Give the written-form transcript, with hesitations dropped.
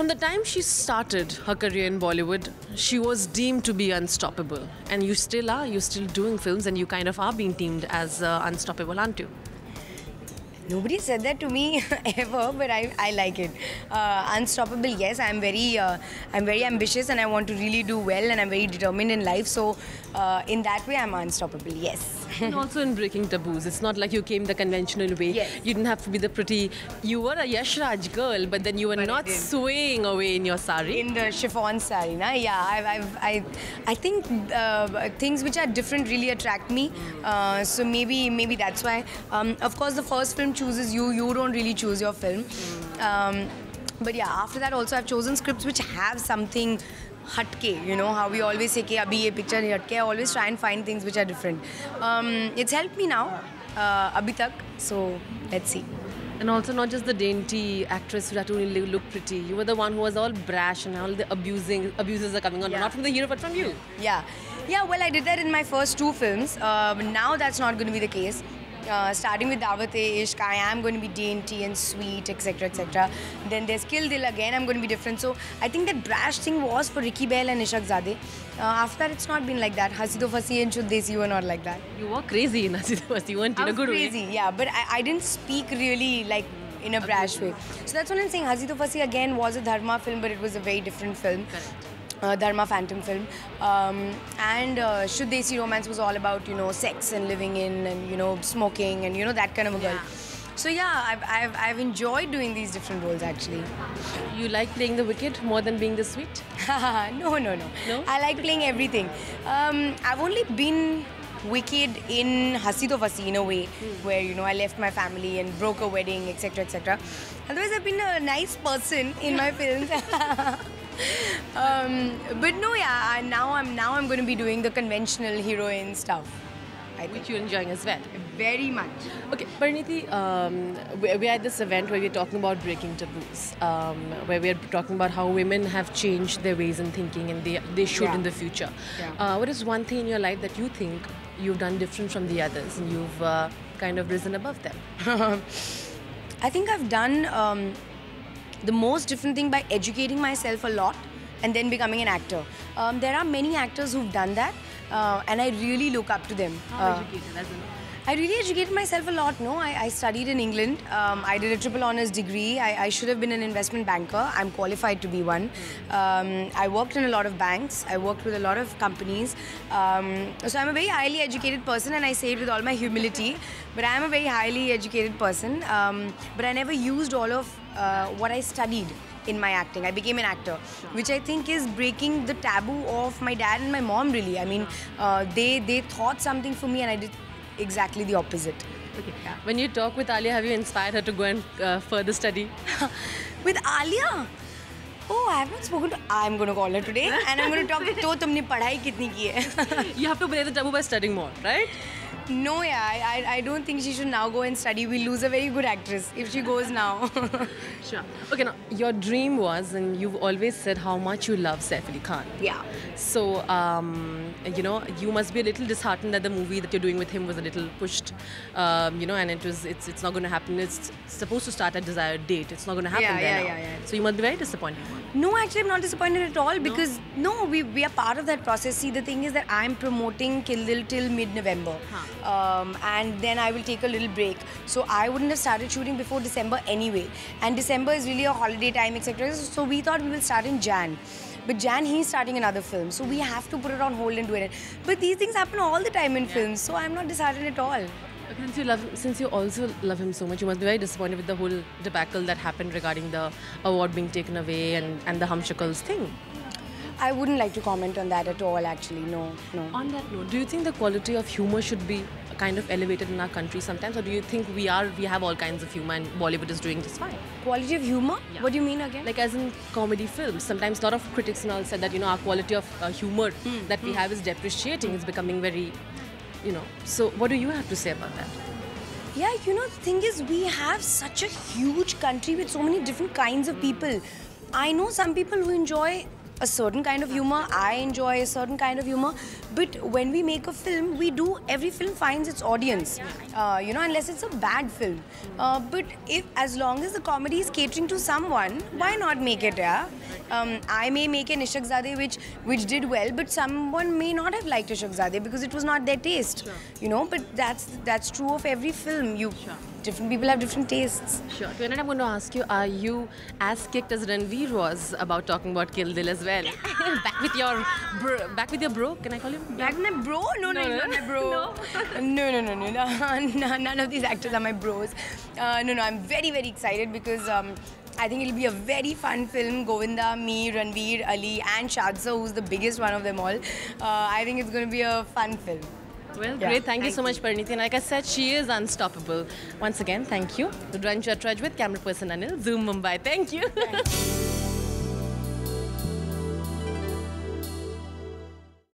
From the time she started her career in Bollywood, she was deemed to be unstoppable. And you still are. You're still doing films and you kind of are being deemed as unstoppable, aren't you? Nobody said that to me ever, but I like it. Unstoppable, yes. I'm very ambitious and I want to really do well and I'm very determined in life. So in that way, I'm unstoppable, yes. And also in breaking taboos. It's not like you came the conventional way. Yes. You didn't have to be the pretty... You were a Yash Raj girl, but then you were not swaying away in your sari. In the chiffon sari, na? Yeah, I think things which are different really attract me. So maybe that's why. Of course, the first film chooses you. You don't really choose your film. But yeah, after that also I've chosen scripts which have something hatke, you know, how we always say कि अभी ये picture नहीं hatke. I always try and find things which are different. It's helped me now, अभी तक. So let's see. And also not just the dainty actress who had to only look pretty. You were the one who was all brash and all the abuses are coming on. Yeah. Not from the hero, but from you. Yeah. Well, I did that in my first 2 films. Now that's not going to be the case. Starting with Daawat-e-Ishq, I am going to be dainty and sweet, etc., etc. Then there's Kill Dil again, I'm going to be different. So I think that brash thing was for Ricky Bahl and Ishaq Zadeh. After that, it's not been like that. Hasi To Fasi and Shud Desi were not like that. You were crazy in Hasi To Fasi. You weren't in a good way. Crazy, yeah. But I didn't speak really like in a brash way. So that's what I'm saying. Hasi To Fasi again was a Dharma film, but it was a very different film. Correct. Dharma Phantom film, and Shud Desi Romance was all about, you know, sex and living in and, you know, smoking and, you know, that kind of a girl. So yeah, I've enjoyed doing these different roles actually. You like playing the wicked more than being the sweet? No. I like playing everything. I've only been wicked in Hasi To Fasi in a way, where, you know, I left my family and broke a wedding, etc., etc. Otherwise, I've been a nice person in my films. But no, yeah, now I'm going to be doing the conventional heroine stuff, I think. Which you're enjoying as well. Very much. Okay, Parineeti, we're at this event where we're talking about breaking taboos, where we're talking about how women have changed their ways in thinking and they should in the future. Yeah. What is one thing in your life that you think you've done different from the others and you've kind of risen above them? I think I've done the most different thing by educating myself a lot and then becoming an actor. There are many actors who've done that, and I really look up to them. How educated, as in? I really educated myself a lot, no? I studied in England. I did a triple honours degree. I should have been an investment banker. I'm qualified to be one. I worked in a lot of banks. I worked with a lot of companies. So I'm a very highly educated person, and I say it with all my humility, but I am a very highly educated person. But I never used all of what I studied in my acting. I became an actor, which I think is breaking the taboo of my dad and my mom, really. I mean, they thought something for me and I did exactly the opposite. Okay. Yeah. When you talk with Alia, have you inspired her to go and further study? With Alia? Oh, I have not spoken to... I'm going to call her today and I'm going to talk to tumne padhai kitni ki hai. You have to break the taboo by studying more, right? No, yeah, I don't think she should now go and study. We'll lose a very good actress if she goes now. Sure. Okay, now, your dream was, and you've always said how much you love Saif Ali Khan. Yeah. So, you know, you must be a little disheartened that the movie that you're doing with him was a little pushed, you know, and it's not going to happen. It's supposed to start at desired date. It's not going to happen there now. So you must be very disappointed. No, actually, I'm not disappointed at all because, no, we are part of that process. See, the thing is that I'm promoting Kill Dil till mid-November. And then I will take a little break. So I wouldn't have started shooting before December anyway. And December is really a holiday time, etc. So we thought we will start in Jan. But Jan, he's starting another film. So we have to put it on hold and do it. But these things happen all the time in films. So I'm not disheartened at all. Since you also love him so much, you must be very disappointed with the whole debacle that happened regarding the award being taken away and the Humshakals thing. I wouldn't like to comment on that at all, actually. No. On that note, do you think the quality of humor should be kind of elevated in our country sometimes, or do you think we have all kinds of humor and Bollywood is doing just fine? Quality of humor? Yeah. What do you mean again? Like as in comedy films. Sometimes a lot of critics and all said that, you know, our quality of humor that we have is depreciating. It's becoming very, you know. So what do you have to say about that? Yeah, you know, the thing is, we have such a huge country with so many different kinds of people. I know some people who enjoy a certain kind of humor. I enjoy a certain kind of humor. But when we make a film, every film finds its audience, unless it's a bad film. But as long as the comedy is catering to someone, why not make it, yeah? I may make an Ishaq Zadeh which did well, but someone may not have liked Ishaq Zadeh because it was not their taste, but that's true of every film. Different people have different tastes. Sure. Tonight I'm going to ask you, are you as kicked as Ranveer was about talking about Kill Dil as well? Back with your bro? Can I call him? Back with my bro? No, not my bro. No. None of these actors are my bros. No, I'm very, very excited because I think it'll be a very fun film. Govinda, me, Ranveer, Ali and Shadza, who's the biggest one of them all. I think it's going to be a fun film. Well, great. Thank you so much, Parineeti. And like I said, she is unstoppable. Once again, thank you. Ranjit Trudge with camera person Anil, Zoom Mumbai. Thank you.